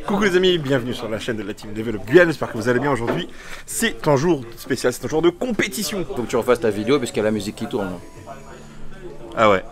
Coucou les amis, bienvenue sur la chaîne de la team Level Up Guyane, j'espère que vous allez bien aujourd'hui. C'est un jour spécial, c'est un jour de compétition. Faut que tu refasses ta vidéo puisqu'il y a la musique qui tourne. Ah ouais.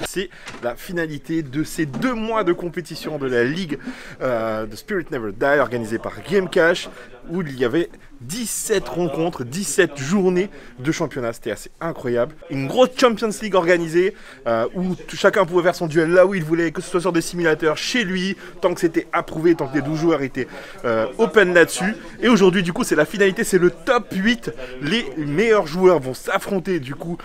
C'est la finalité de ces 2 mois de compétition de la ligue de Spirit Never Die organisée par Game Cash, où il y avait 17 rencontres, 17 journées de championnat. C'était assez incroyable. Une grosse Champions League organisée où chacun pouvait faire son duel là où il voulait, que ce soit sur des simulateurs, chez lui, tant que c'était approuvé, tant que les 12 joueurs étaient open là-dessus. Et aujourd'hui, du coup, c'est la finalité, c'est le top 8. Les meilleurs joueurs vont s'affronter, du coup,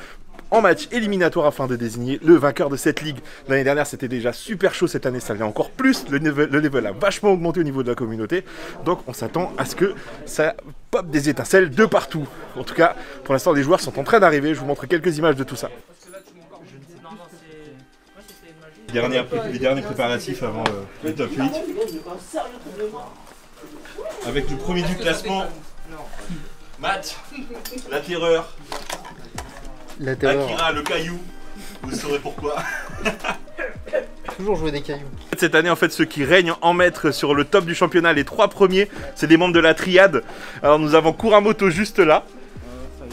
en match éliminatoire afin de désigner le vainqueur de cette ligue. L'année dernière, c'était déjà super chaud. Cette année, ça l'est encore plus. Le level a vachement augmenté au niveau de la communauté. Donc, on s'attend à ce que ça pop des étincelles de partout. En tout cas, pour l'instant, les joueurs sont en train d'arriver. Je vous montre quelques images de tout ça. Les derniers préparatifs avant le top 8. Avec le premier du classement, Matt, la terreur. Akira, le caillou, vous saurez pourquoi. Toujours jouer des cailloux. Cette année, en fait, ceux qui règnent en maître sur le top du championnat, les 3 premiers, c'est des membres de la triade. Alors nous avons Kuramoto juste là,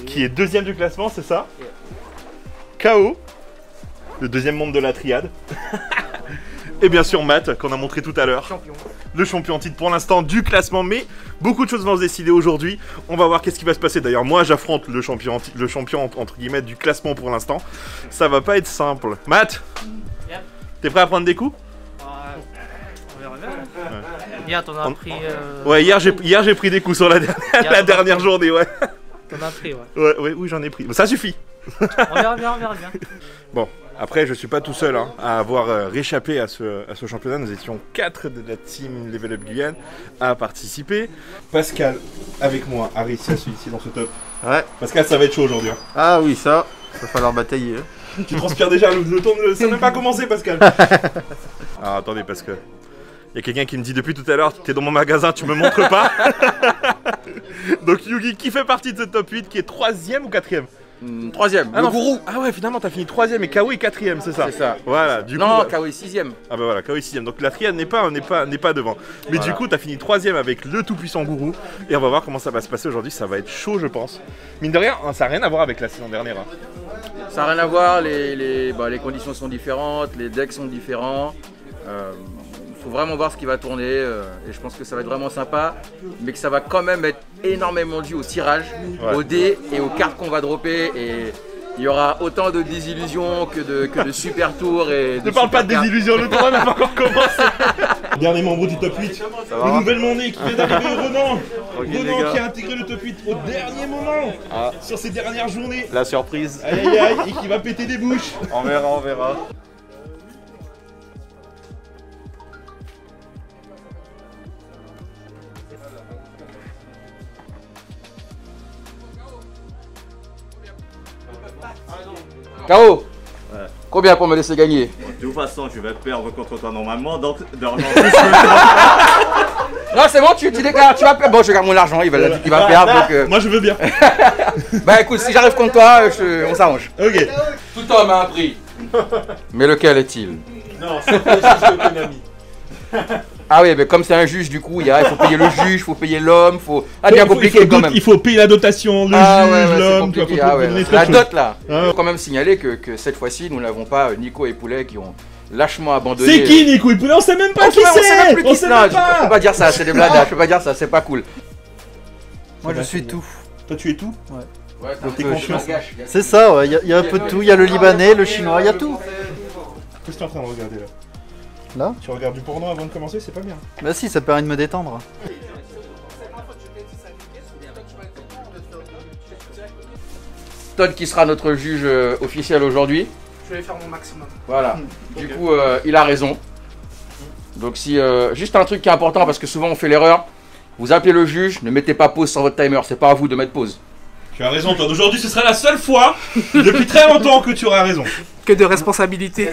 qui est 2e du classement, c'est ça. KO, le 2e membre de la triade. Et bien sûr Matt, qu'on a montré tout à l'heure. Le champion en titre pour l'instant du classement, mais beaucoup de choses vont se décider aujourd'hui. On va voir qu'est-ce qui va se passer. D'ailleurs, moi j'affronte le champion entre guillemets du classement pour l'instant. Ça va pas être simple. Matt, yep. T'es prêt à prendre des coups? On verra bien. Ouais. Hier, t'en as pris. Ouais, hier j'ai pris des coups sur la dernière journée, ouais. T'en as pris, ouais. Oui, j'en ai pris. Ça suffit. On verra bien. Bon. Après, je suis pas tout seul à avoir réchappé à ce championnat. Nous étions 4 de la team Level Up Guyane à participer. Pascal, avec moi, a réussi à se ici dans ce top. Ouais. Pascal, ça va être chaud aujourd'hui. Ah oui, ça va falloir batailler. Tu transpires déjà, le temps ça n'a même pas commencé, Pascal. Alors attendez, parce que il y a quelqu'un qui me dit depuis tout à l'heure, t'es dans mon magasin, tu me montres pas. Donc Yugi, qui fait partie de ce top 8, qui est 3e ou 4e? 3e, ah, le gourou. Ah ouais, finalement t'as fini 3e et KO est 4e, c'est ça? C'est ça. Voilà, du coup. Non, KO est 6e. Ah bah voilà, KO est 6e. Donc la triade n'est pas devant. Mais voilà. Du coup, t'as fini 3e avec le tout-puissant gourou. Et on va voir comment ça va se passer aujourd'hui. Ça va être chaud, je pense. Mine de rien, ça n'a rien à voir avec la saison dernière. Ça n'a rien à voir, les conditions sont différentes, les decks sont différents. Il faut vraiment voir ce qui va tourner et je pense que ça va être vraiment sympa, mais que ça va quand même être énormément dû au tirage, au dés et aux cartes qu'on va dropper, et il y aura autant de désillusions que de super tours. Et ne parle pas de désillusions, le tournoi n'a pas encore commencé. Dernier membre du top 8, le nouvel monnaie qui vient d'arriver, Renan. Renan qui a intégré le top 8 au dernier moment, sur ces dernières journées. La surprise. Aïe aïe aïe, et qui va péter des bouches. On verra. KO. Ouais. Combien pour me laisser gagner? De toute façon, je vais perdre contre toi normalement, donc non, c'est bon, tu déclares, tu vas perdre. Bon, je garde mon argent, il va perdre. Donc, moi, je veux bien. Bah écoute, si j'arrive contre toi, on s'arrange. Ok. Tout homme a un prix. Mais lequel est-il? Non, c'est pas juste aucun ami. Ah oui, mais comme c'est un juge, du coup, il faut payer le juge, il faut payer l'homme, bien compliqué quand même. Il faut payer la dotation, le juge, l'homme, la dot là. Il faut quand même signaler que cette fois-ci, nous n'avons pas Nico et Poulet qui ont lâchement abandonné. C'est qui Nico et Poulet? On sait même pas qui c'est. On sait même pas. Je peux pas dire ça, c'est des blagues, je peux pas dire ça, c'est pas cool. Moi je suis tout. Toi tu es tout? Ouais. T'es confiant. C'est ça, ouais. Il y a un peu de tout, il y a le libanais, le chinois, il y a tout. Qu'est-ce que tu es en train de regarder là? Là? Tu regardes du porno avant de commencer, c'est pas bien. Bah si, ça permet de me détendre. Todd qui sera notre juge officiel aujourd'hui. Je vais faire mon maximum. Voilà. Du coup, il a raison. Donc si juste un truc qui est important parce que souvent on fait l'erreur. Vous appelez le juge, ne mettez pas pause sur votre timer. C'est pas à vous de mettre pause. Tu as raison, Todd. Aujourd'hui, ce sera la seule fois depuis très longtemps que tu auras raison. Que de responsabilité.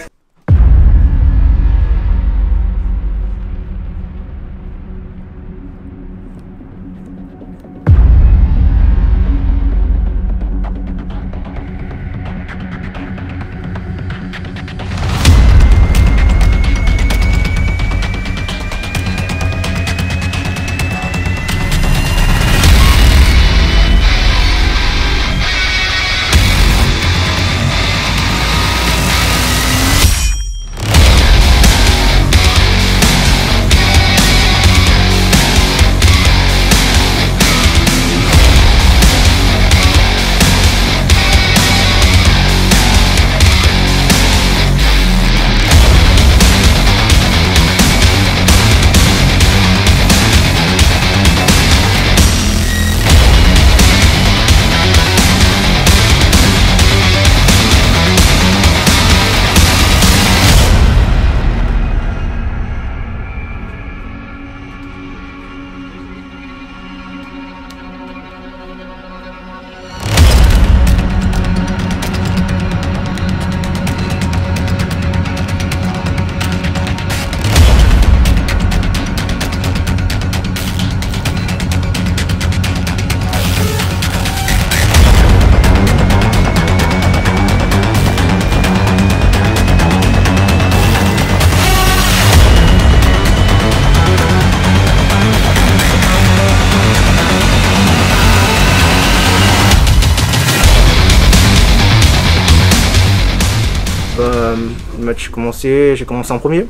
match commençait, j'ai commencé en premier.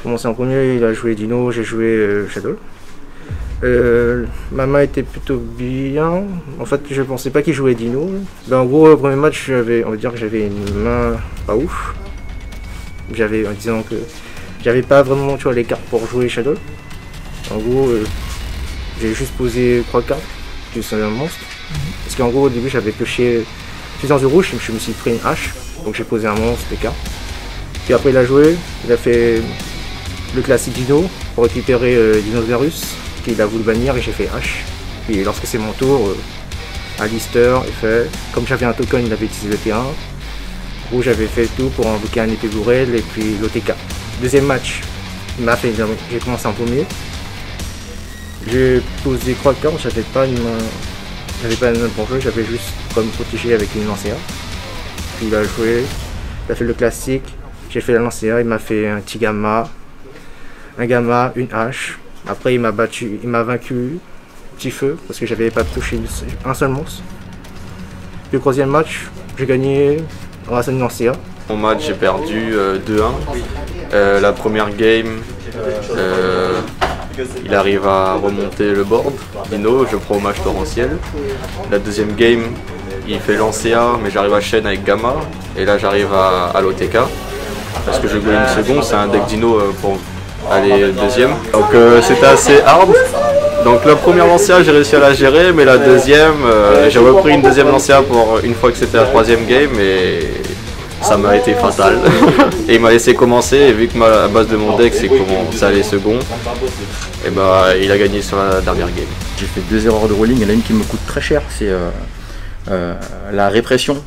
Il a joué Dino, j'ai joué Shadow. Ma main était plutôt bien. En fait, je pensais pas qu'il jouait Dino. Ben, en gros, le premier match, on va dire que j'avais une main pas ouf. En disant que j'avais pas vraiment les cartes pour jouer Shadow. En gros, j'ai juste posé 3 cartes, plus un monstre. Parce qu'en gros, au début, j'avais pioché. Je suis dans le rouge, je me suis pris une hache. Donc j'ai posé un monstre, des cartes. Puis après, il a joué, il a fait le classique Dino pour récupérer Dinosaurus. Il a voulu bannir et j'ai fait H. Puis lorsque c'est mon tour, Alistair est fait. Comme j'avais un token, il avait utilisé le T1. Rouge avait fait tout pour invoquer un épée bourrelle et puis l'OTK. Deuxième match, j'ai commencé en premier. J'ai posé 3 cartes, j'avais pas une main pour jouer, j'avais juste comme protégé avec une lancéa. Puis il a joué, il a fait le classique, j'ai fait la lancéa, il m'a fait un petit gamma, une hache. Après il m'a vaincu, petit feu, parce que j'avais pas touché un seul monstre. Puis le troisième match, j'ai gagné grâce à une lancéa. Mon match, j'ai perdu 2-1. La première game, il arrive à remonter le board. Dino, je prends au match torrentiel. La deuxième game, il fait lancéa, mais j'arrive à chaîne avec Gamma. Et là, j'arrive à l'OTK. Parce que je gagne une seconde, c'est un deck Dino pour aller deuxième. Donc c'était assez hard. Donc la première lancéa, j'ai réussi à la gérer, mais la deuxième, j'ai repris une deuxième lancéa pour une fois que c'était la troisième game et ça m'a été fatal. Et il m'a laissé commencer et vu que la base de mon deck c'est comment ça allait second, et bah il a gagné sur la dernière game. J'ai fait 2 erreurs de rolling, il y en a une qui me coûte très cher, c'est la répression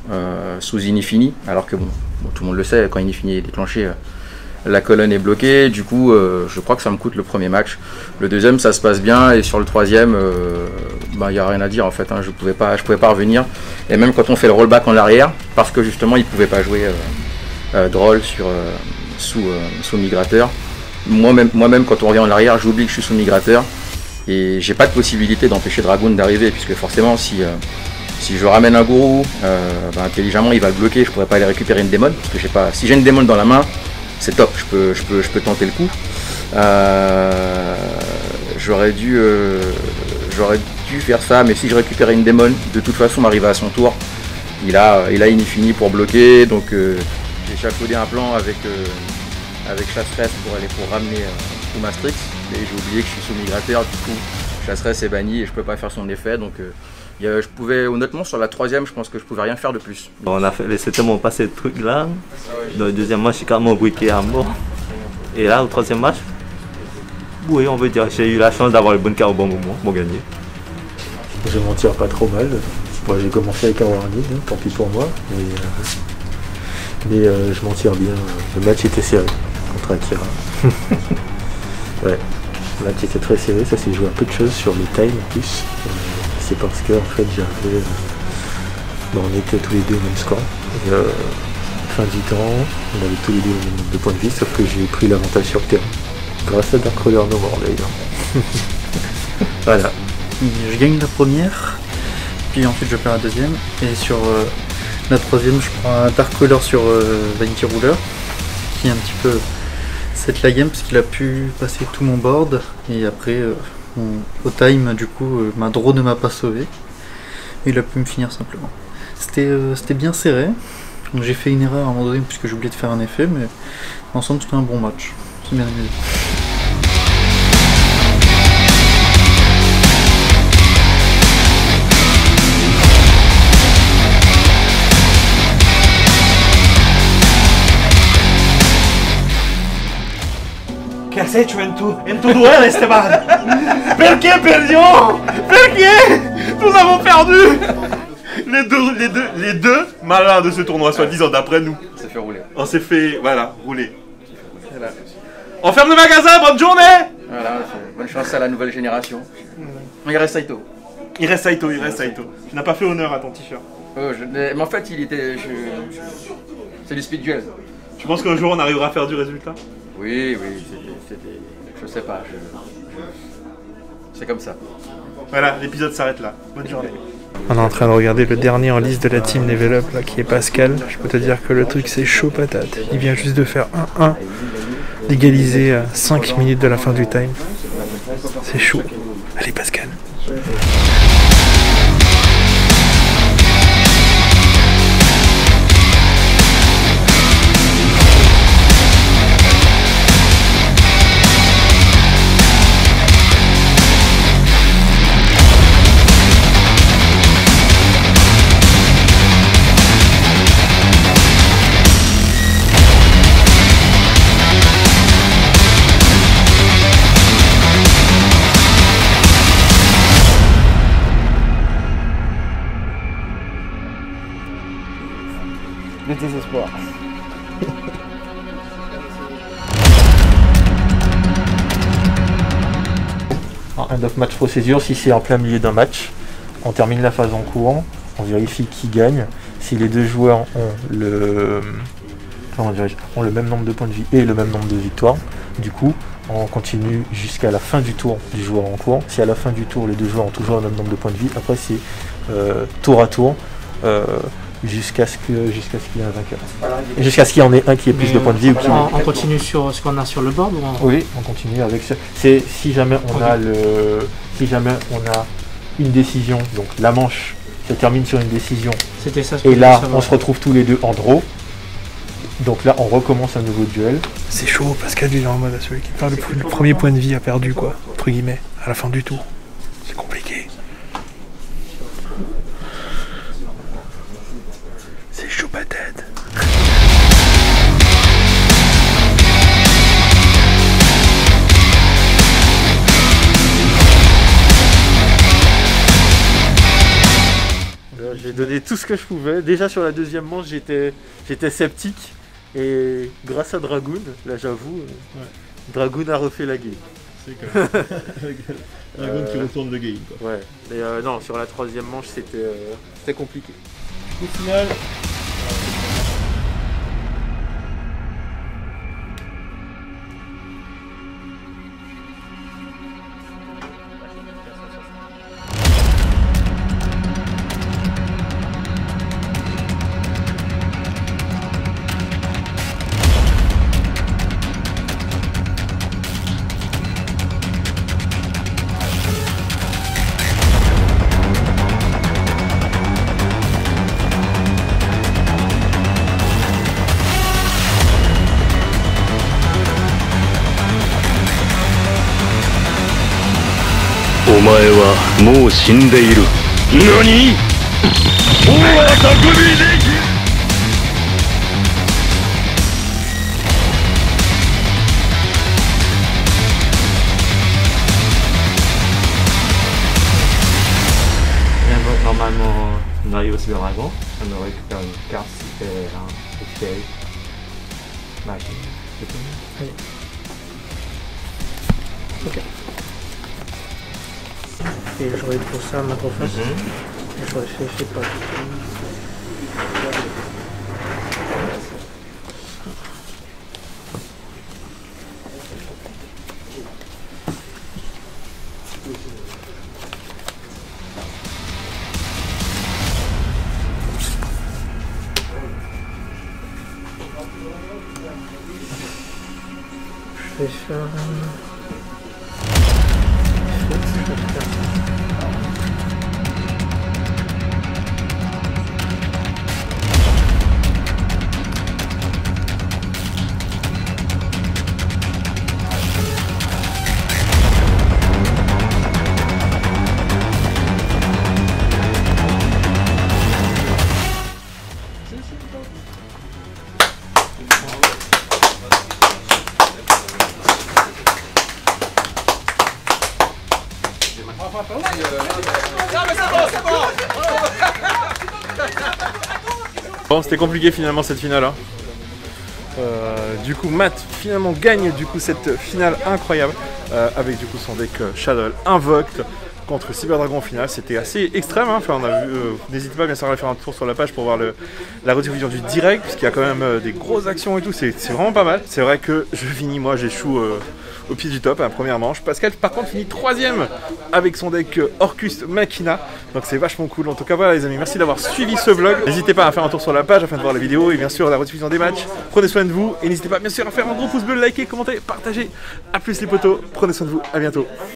sous Inifini, alors que bon, tout le monde le sait, quand Inifini est déclenché, la colonne est bloquée, du coup je crois que ça me coûte le premier match. Le deuxième ça se passe bien et sur le troisième il n'y a rien à dire en fait, hein. je pouvais pas revenir. Et même quand on fait le rollback en arrière, parce que justement il pouvait pas jouer Droll sous migrateur. Moi-même quand on revient en arrière, j'oublie que je suis sous migrateur et j'ai pas de possibilité d'empêcher Dragoon d'arriver, puisque forcément si je ramène un gourou, intelligemment il va le bloquer, je pourrais pas aller récupérer une démon, parce que j'ai pas. Si j'ai une démon dans la main, c'est top, je peux tenter le coup. J'aurais dû faire ça, mais si je récupérais une démon, de toute façon m'arriver à son tour, il a Inifini pour bloquer, donc j'ai chapeaudé un plan avec Chasseresse pour ramener Oumastrix, mais j'ai oublié que je suis sous migrateur, du coup Chasseresse est banni et je peux pas faire son effet, donc je pouvais, honnêtement, sur la troisième, je pense que je pouvais rien faire de plus. On a fait certainement passé ce truc là. Dans le deuxième match, j'ai carrément briqué à mort. Et là, au troisième match, oui, on veut dire, j'ai eu la chance d'avoir le bon cas au bon moment pour gagner. Je m'en tire pas trop mal. Bon, j'ai commencé avec un warning, hein, tant pis pour moi. Mais je m'en tire bien. Le match était serré contre Akira. Ouais, le match était très serré, ça s'est joué à peu de choses sur le time en plus. C'est parce que en fait j'avais. On était tous les deux au même score. Et, fin du temps, on avait tous les deux le même nombre de points de vie, sauf que j'ai pris l'avantage sur le terrain. Grâce à Darkroller No More d'ailleurs. Voilà. Je gagne la première, puis ensuite je perds la deuxième, et sur la troisième je prends un Darkroller sur Vanity Ruler, qui est un petit peu set la game parce qu'il a pu passer tout mon board, et après au time du coup ma draw ne m'a pas sauvé, il a pu me finir simplement. C'était bien serré, donc j'ai fait une erreur à un moment donné puisque j'ai oublié de faire un effet, mais ensemble c'était un bon match, c'est bien amusé. Che has hecho en tu duel, Esteban? Perché perdió? Perché? Nous avons perdu! Les deux malins de ce tournoi, soi-disant d'après nous. On s'est fait rouler. On s'est fait, voilà, rouler. Voilà. On ferme le magasin, bonne journée! Voilà, bonne chance à la nouvelle génération. Il reste Saito. Il reste Saito. Tu n'as pas fait honneur à ton t-shirt. Mais en fait, il était. C'est du speed duel. Tu penses qu'un jour on arrivera à faire du résultat? Oui, c'était. Je sais pas. C'est comme ça. Voilà, l'épisode s'arrête là. Bonne journée. On est en train de regarder le dernier en liste de la team Level Up, là, qui est Pascal. Je peux te dire que le truc c'est chaud patate. Il vient juste de faire 1-1, d'égaliser à 5 minutes de la fin du time. C'est chaud. Allez Pascal. Le désespoir. End of match procedure, si c'est en plein milieu d'un match, on termine la phase en courant, on vérifie qui gagne. Si les deux joueurs ont le même nombre de points de vie et le même nombre de victoires, du coup, on continue jusqu'à la fin du tour du joueur en cours. Si à la fin du tour, les deux joueurs ont toujours le même nombre de points de vie, après c'est tour à tour. Jusqu'à ce qu'il y ait un vainqueur. Et jusqu'à ce qu'il y en ait un qui ait plus de points de vie ou qui... On continue sur ce qu'on a sur le board ou Oui, on continue avec ça. C'est si jamais on a une décision, donc la manche se termine sur une décision. C'était ça. Et là, on se retrouve tous les deux en draw. Donc là, on recommence un nouveau duel. C'est chaud, Pascal il est en mode celui qui perd le premier point de vie a perdu quoi, entre guillemets, à la fin du tour. C'est compliqué. C'est chaud patate. J'ai donné tout ce que je pouvais. Déjà sur la deuxième manche, j'étais sceptique. Et grâce à Dragoon, là j'avoue, Dragoon a refait la game. C'est quand même Dragoon qui retourne le game. Quoi. Ouais. Mais non, sur la troisième manche, c'était compliqué. Au final... Normalement, noyau sur dragon, on récupère une carte super effet magique. Oui. Ok. Et j'aurais pour ça ma face. J'aurais fait, je sais pas. Je vais faire Bon, c'était compliqué finalement cette finale. Hein. Du coup, Matt finalement gagne du coup cette finale incroyable avec du coup son deck Shadow Invoked contre Cyber Dragon en finale. C'était assez extrême. Hein. Enfin, on a vu. N'hésitez pas bien sûr à aller faire un tour sur la page pour voir la rediffusion du direct, parce qu'il y a quand même des grosses actions et tout. C'est vraiment pas mal. C'est vrai que je finis, moi j'échoue au pied du top, hein, première manche. Pascal par contre finit 3ème avec son deck Orcust Machina, donc c'est vachement cool. En tout cas voilà les amis, merci d'avoir suivi ce vlog. N'hésitez pas à faire un tour sur la page afin de voir la vidéo et bien sûr la rediffusion des matchs. Prenez soin de vous et n'hésitez pas bien sûr à faire un gros pouce bleu, liker, commenter, partager. A plus les potos, prenez soin de vous, à bientôt.